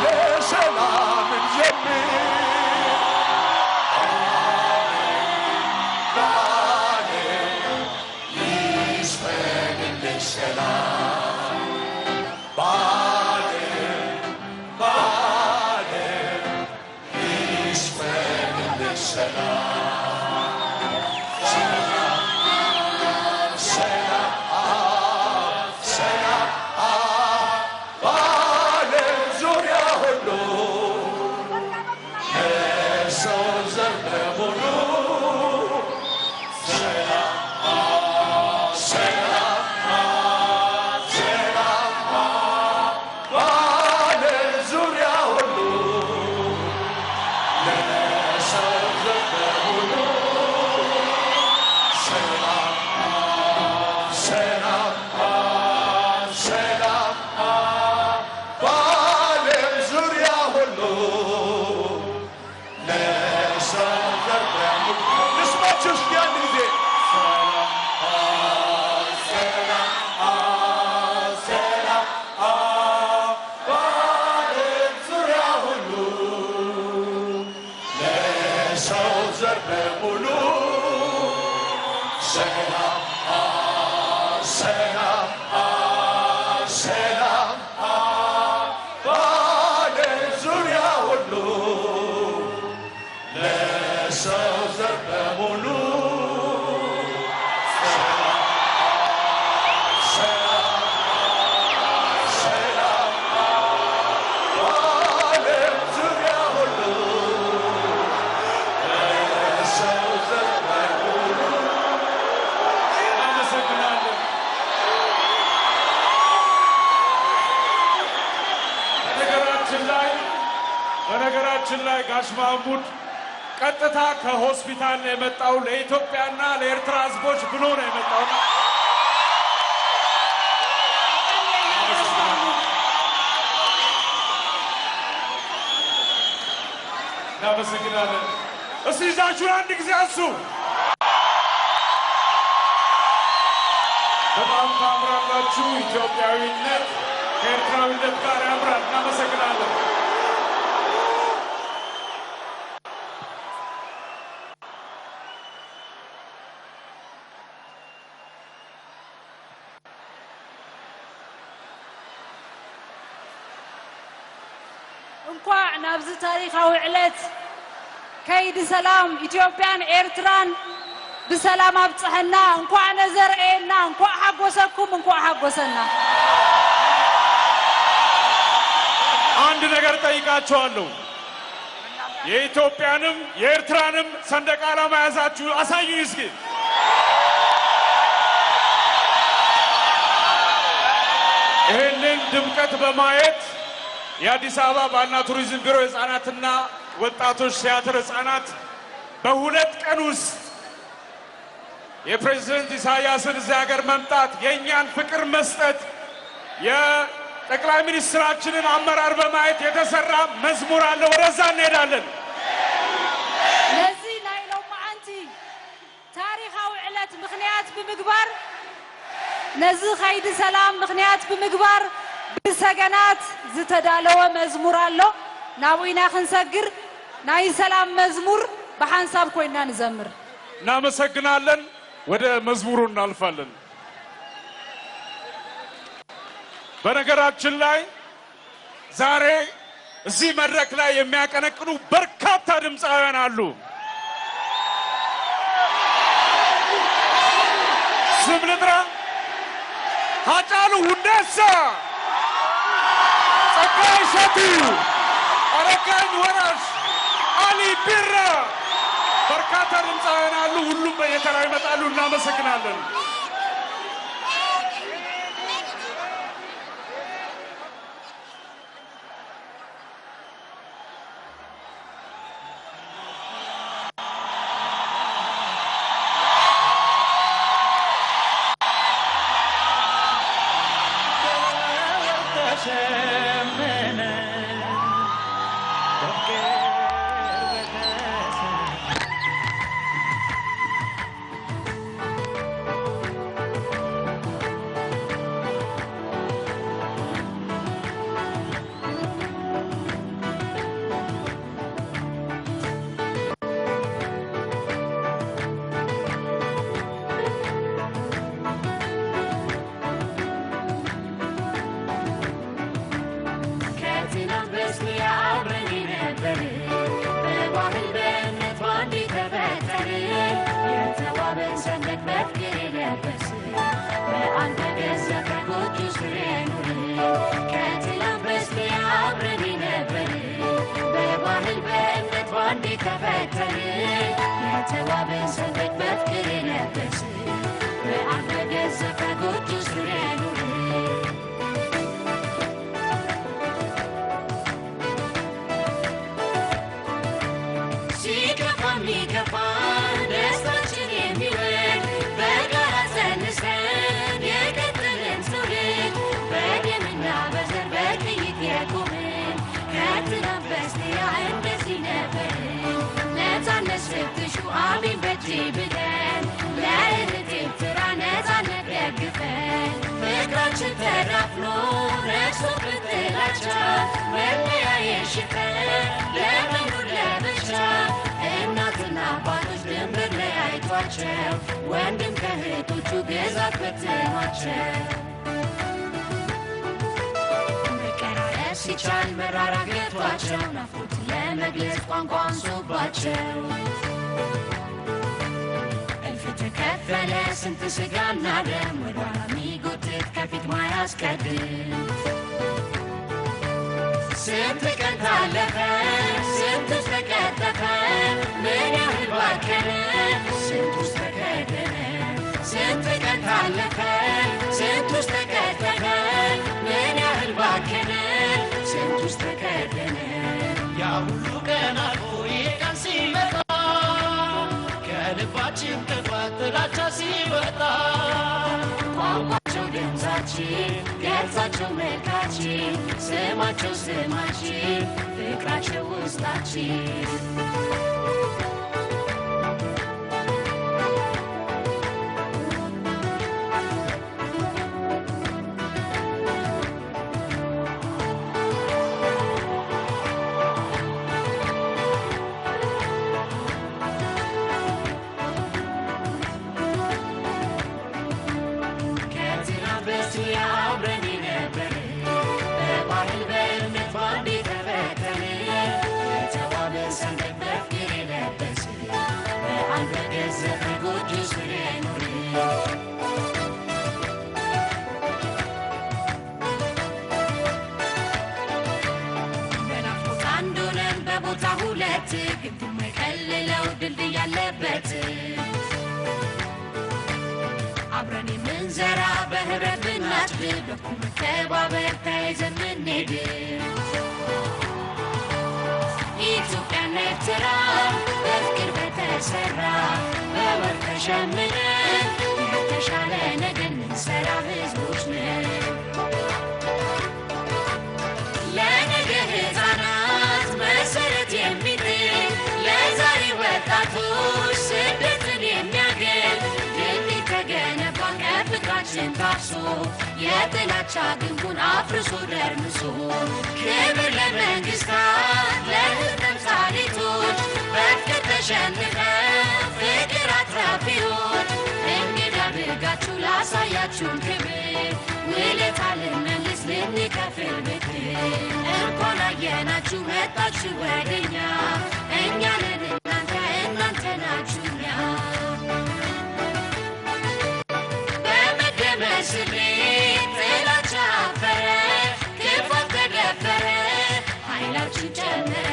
Speaker 9: ለሰላም እንዘምር በዓለም ይስፈንልን ሰላም በዓለም ይስፈንልን ሰላም በዓለም ዙሪያ ሁሉ ሰላም ሰላም ሰላም በዓለም ዙሪያ ሁሉ ለሰው ዘር በሙሉ
Speaker 4: በነገራችን ላይ ጋሽ ማሙድ ቀጥታ ከሆስፒታል ነው የመጣው ለኢትዮጵያና ለኤርትራ ህዝቦች ብሎ ነው የመጣው እናመሰግናለን እስቲ ይዛችሁን አንድ ጊዜ አሱ በጣም ታምራላችሁ ኢትዮጵያዊነት ከኤርትራዊነት ጋር ያምራል እናመሰግናለን
Speaker 5: እንኳን ናብዝ ታሪካዊ ዕለት ከይድ ሰላም ኢትዮጵያን ኤርትራን በሰላም አብጽሐና እንኳን ነዘርኤና እንኳን ሐጎሰኩም እንኳን ሐጎሰና
Speaker 4: አንድ ነገር ጠይቃችኋለሁ የኢትዮጵያንም የኤርትራንም ሰንደቅ ዓላማ ያዛችሁ አሳዩኝ እስኪ ይህንን ድምቀት በማየት የአዲስ አበባ ባህልና ቱሪዝም ቢሮ ህፃናትና ወጣቶች ቲያትር ህፃናት በሁለት ቀን ውስጥ የፕሬዝዳንት ኢሳያስን እዚህ ሀገር መምጣት የእኛን ፍቅር መስጠት የጠቅላይ ሚኒስትራችንን አመራር በማየት የተሰራ መዝሙር አለ ወደዛ እንሄዳለን
Speaker 5: ለዚህ ናይ ሎማዓንቲ ታሪካዊ ዕለት ምክንያት ብምግባር ነዚህ ኸይዲ ሰላም ምክንያት ብምግባር ብሰገናት ዝተዳለወ መዝሙር አሎ ናቡይና ክንሰግር ናይ ሰላም መዝሙር በሐንሳብ ኮይና ንዘምር
Speaker 4: እናመሰግናለን ወደ መዝሙሩ እናልፋለን በነገራችን ላይ ዛሬ እዚህ መድረክ ላይ የሚያቀነቅኑ በርካታ ድምፃውያን አሉ ስም ልጥራ ሃጫሉ ሁንዴሳ ጸጋዬ እሸቱ አረጋኝ ወራሽ አሊ ቢራ በርካታ ድምፃውያን አሉ ሁሉም በየተራ ይመጣሉ እናመሰግናለን
Speaker 8: ወንድም ናቸው መቀራረብ ሲቻል መራራገቷቸው ናፍቆት ለመግለጽ ቋንቋ አንሶባቸው እልፍ ተከፈለ ስንት ስጋና ደም ወደኋላ የሚጎትት ከፊት ማያስቀድም ስንት ቀን ታለፈ ስንቱስ ተቀጠፈ ምን ያህል ባከነ ስንቱስ ተከደነ ስንት ቀን ታለፈ ስንቱስ ተቀጠፈ ምን ያህል ባከነ ስንቱስ ተከደነ ያ ሁሉ ቀን አልፎ ይህ ቀን ሲመጣ ከልባችን ክፋት ጥላቻ ሲወጣ ቋንቋቸው ድምፃችን ገጻቸው መልካችን ስማቸው ስማችን ፍቅራቸው ውስጣችን አብረን የምንዘራ በህብረት ብናጭድ በኩል መከባበር ተያይዘን ምንሄድ ኢትዮጵያና ኤርትራ በፍቅር በተሰራ በወርቅ ተሸምነን የተሻለ ነገር እንሰራ ህዝቦች ነን ለነገ ህፃናት መሰረት የሚጥል ለዛሬ ወጣቶች ስደትን የሚያገል ድልድይ ተገነባ ከፍቅራችን ታፍሶ የጥላቻ ግንቡን አፍርሶ ደርምሶ ክብር ለመንግስታት ለህዝብ ተምሳሌቶች በፍቅር ተሸንፈን ፍቅር አትራፊዎች እንግዳ አድርጋችሁ ላሳያችሁን ክብር ውለታ ልንመልስ ልንከፍል ብድር እንኳን አየናችሁ መጣችሁ ወደኛ እኛ ነን እናንተ እናንተ ናችሁ እኛ በመደመር ስሌት ጥላቻ አፈረ ክፋት ተደፈረ ኃይላችን ጨመረ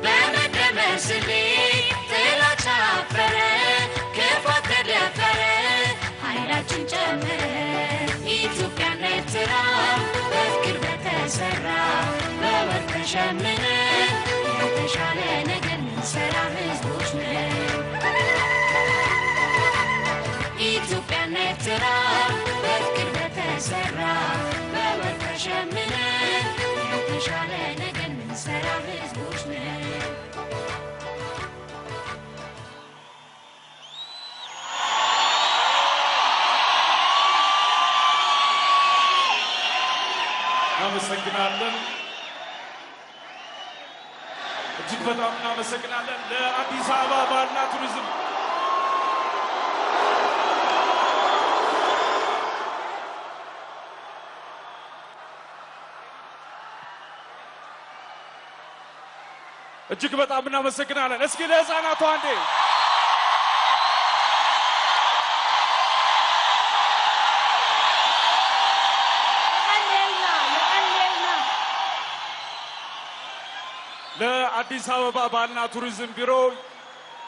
Speaker 8: በመደመር ስሌት ጥላቻ አፈረ ክፋት ተደፈረ ኃይላችን ጨመረ ኢትዮጵያና ኤርትራ በፍቅር በተሰራ በወርቅ ተሸምነን የተሻለ ነገር እንሰራ ህዝቦች ነን ኢትዮጵያና ኤርትራ በፍቅር በተሰራ በወርቅ ተሸምነን የተሻለ ነገር እንሰራ ህዝቦች ነን
Speaker 4: እናመሰግናለን እጅግ በጣም እናመሰግናለን ለአዲስ አበባ ባህልና ቱሪዝም እጅግ በጣም እናመሰግናለን እስኪ ለህፃናቱ አንዴ ለአዲስ አበባ ባህልና ቱሪዝም ቢሮ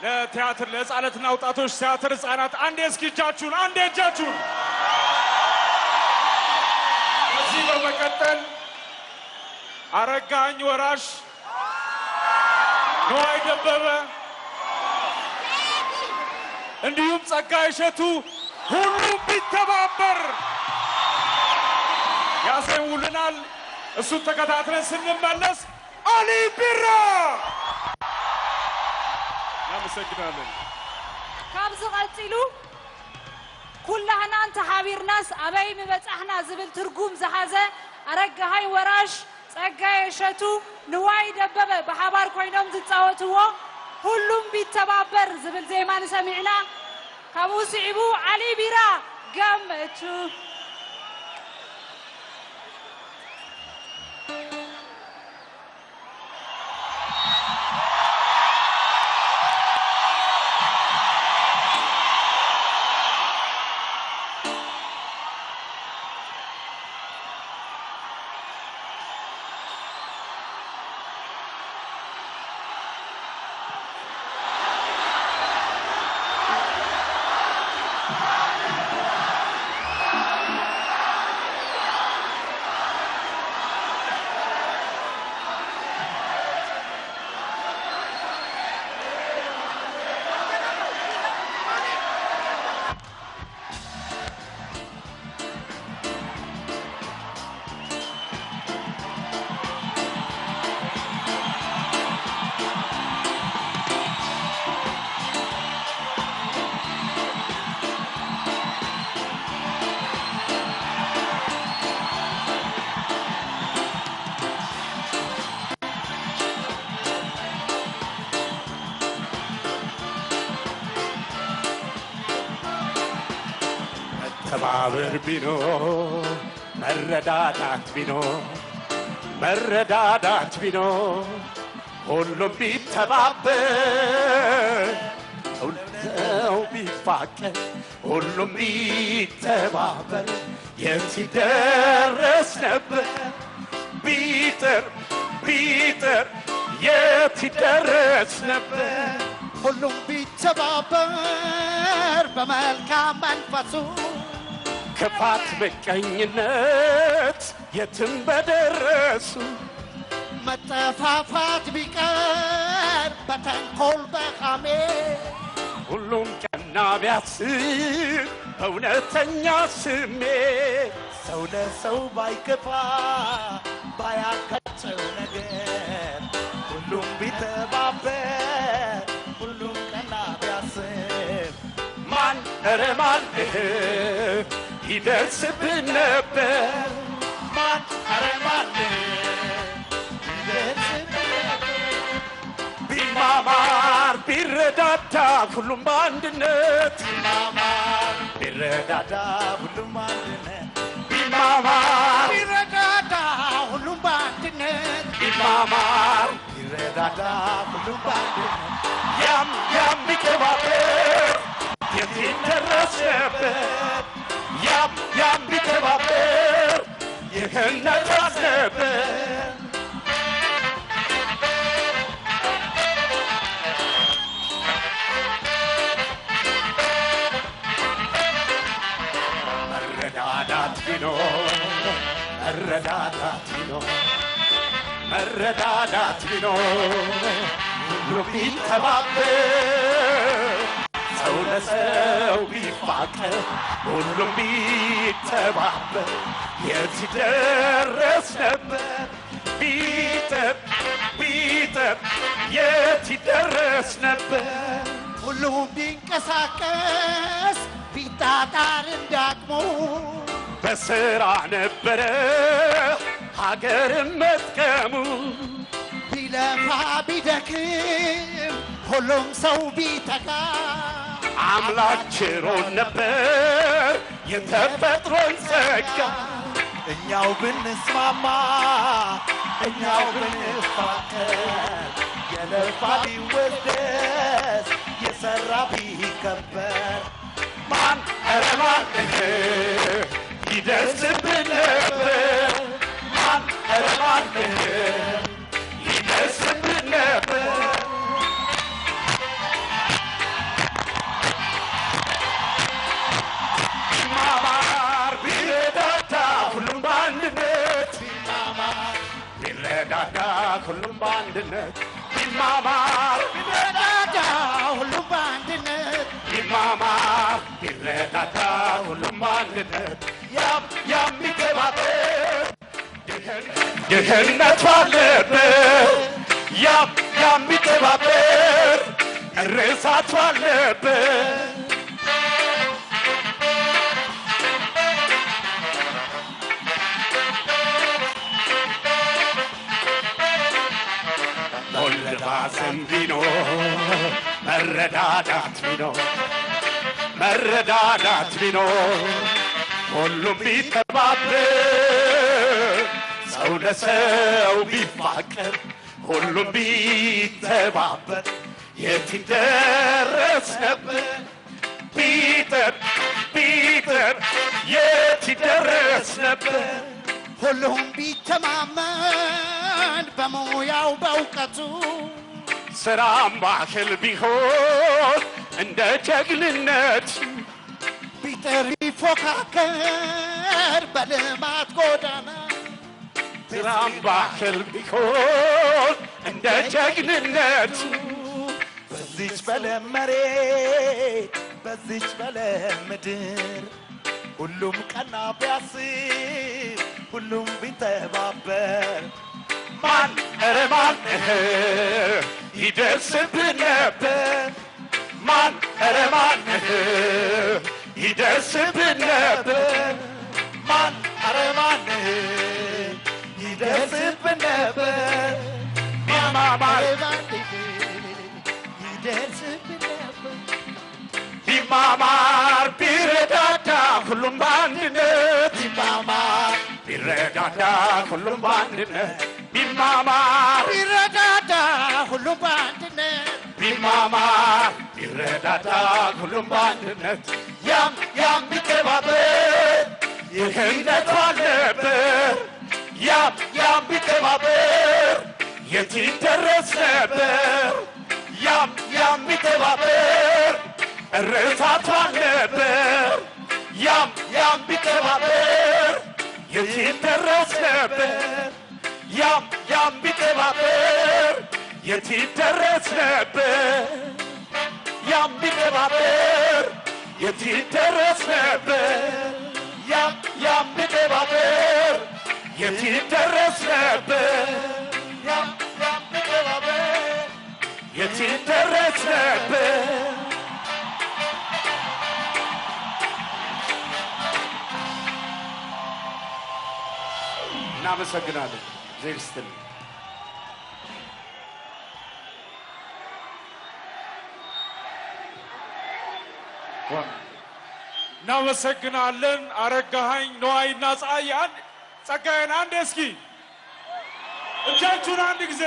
Speaker 4: ለቲያትር ለህፃናትና ወጣቶች ቲያትር ህፃናት አንዴ እስኪ እጃችሁን አንዴ እጃችሁን ከዚህ በመቀጠል አረጋኝ ወራሽ ነዋይ ደበበ እንዲሁም ጸጋዬ እሸቱ ሁሉም ቢተባበር ያሰውልናል እሱን ተከታትለን ስንመለስ አሊ ቢራ እናመሰግናለን
Speaker 5: ካብዚ ቀፂሉ ኩላህና እንተሓቢርናስ ኣበይ ምበፃሕና ዝብል ትርጉም ዝሓዘ አረጋሃይ ወራሽ ጸጋዬ እሸቱ ንዋይ ደበበ በሓባር ኮይኖም ዝፃወትዎ ሁሉም ቢተባበር ዝብል ዜማ ንሰሚዕና ካብኡ ስዒቡ ዓሊ ቢራ ገመቹ
Speaker 9: መተባበር ቢኖር መረዳዳት ቢኖር ሁሉም ቢተባበር ሁሉም ቢፋቀር ሁሉም ቢተባበር የት ይደረስ ነበር ቢጥር የት ይደረስ ነበር
Speaker 10: ሁሉም ቢተባበር በመልካም መንፈሱ
Speaker 9: ክፋት ምቀኝነት የትም በደረሱ
Speaker 10: መጠፋፋት ቢቀር በተንኮል በሐሜ
Speaker 9: ሁሉም ቀና ቢያስብ በእውነተኛ ስሜት
Speaker 10: ሰው ለሰው ባይከፋ ባያጋጨው ነገር ሁሉም ቢተባበር ሁሉም ቀና ቢያስብ
Speaker 9: ማን ኧረ ማን ይደርስብን ነበር
Speaker 10: ማን ኧረ ማን ይደርስብን ነበር
Speaker 9: ቢማማር ቢረዳዳ ሁሉም በአንድነት
Speaker 10: ቢማማር ቢረዳዳ ሁሉም በአንድነት
Speaker 9: ቢማማር
Speaker 10: ቢረዳዳ ሁሉም በአንድነት
Speaker 9: ቢማማር
Speaker 10: ቢረዳዳ ሁሉም በአንድነት
Speaker 9: ያም ቢተባበር የት ይደረስ ነበር ያም ቢተባበር ይህን ነጻት ነበር መረዳዳት ቢኖር ሁሉም ቢተባበር ሰው ለሰው ቢፋቀር ሁሉም ቢተባበር የት ይደረስ ነበር ቢጥር የት ይደረስ ነበር
Speaker 10: ሁሉም ቢንቀሳቀስ ቢጣጣር እንዳቅሙ
Speaker 9: በሥራ ነበረ ሀገርን መጥቀሙ
Speaker 10: ቢለፋ ቢደክም ሁሉም ሰው ቢተጋ
Speaker 9: አምላክ ችሮን ነበር የተፈጥሮን ጸጋ
Speaker 10: እኛው ብንስማማ እኛው ብንፋቀር የለፋ ቢወደስ የሰራ ቢከበር
Speaker 9: ማን ኧረ ማን ይደርስብን ነበር ማን ኧረ ማን ይደርስብን ነበር ቢማማር ቢረዳዳ ሁሉም በአንድነት ቢረዳዳ ሁሉም በአንድነት ቢማማር
Speaker 10: ቢረዳዳ ሁሉም በአንድነት
Speaker 9: ቢማማር ቢረዳዳ ሁሉም በአንድነት ያም ቢተባበር ድህነት ባለበት ያም ቢተባበር እርሳት ባለበት መባሰን ቢኖር መረዳዳት ቢኖር መረዳዳት ቢኖር ሁሉም ቢተባበር ሰው ለሰው ቢፋቀር ሁሉም ቢተባበር የት ይደረስ ነበር ቢጥር የት ይደረስ ነበር
Speaker 10: ሁሉም ቢተማመን በሙያው በእውቀቱ
Speaker 9: ስራም ባህል ቢሆን እንደ ጀግንነት
Speaker 10: ቢጥር ቢፎካከር በልማት ጎዳና
Speaker 9: ስራም ባህል ቢሆን እንደ ጀግንነት
Speaker 10: በዚች በለም መሬት በዚች በለም ምድር ሁሉም ቀና ቢያስብ ሁሉም ቢተባበር
Speaker 9: ማን ኧረ ማን ይደርስብን ነበር ማን ኧረ ማን ይደርስብን ነበር
Speaker 10: ማን ኧረ ማን ይደርስብን ነበር
Speaker 9: ቢማማር
Speaker 10: ይደርስብን ነበር
Speaker 9: ቢማማር ቢረዳዳ ሁሉም በአንድነት
Speaker 10: ቢማማር
Speaker 9: ቢረዳዳ ሁሉም በአንድነት ቢማማር
Speaker 10: ቢረዳዳ ሁሉም በአንድነት
Speaker 9: ቢማማር ቢረዳዳ ሁሉም በአንድነት ያም ቢተባበር ይህነቱ አልነበር ያም ቢተባበር የት ይደረስ ነበር ያም ቢተባበር እርሳቱ አልነበር ያም ቢተባበር የት ይደረስ ነበር ያም ቢተባበር የት ይደረስ ነበር ያም ቢተባበር የት ይደረስ ነበር ያም ቢተባበር የት ይደረስ ነበር ያም ቢተባበር የት ይደረስ ነበር እናመሰግናለን እግዚአብሔር ይስጥልኝ
Speaker 4: እናመሰግናለን አረጋኸኝ ነዋይና ፀሐይ ጸጋዬን አንድ እስኪ እጃችሁን አንድ ጊዜ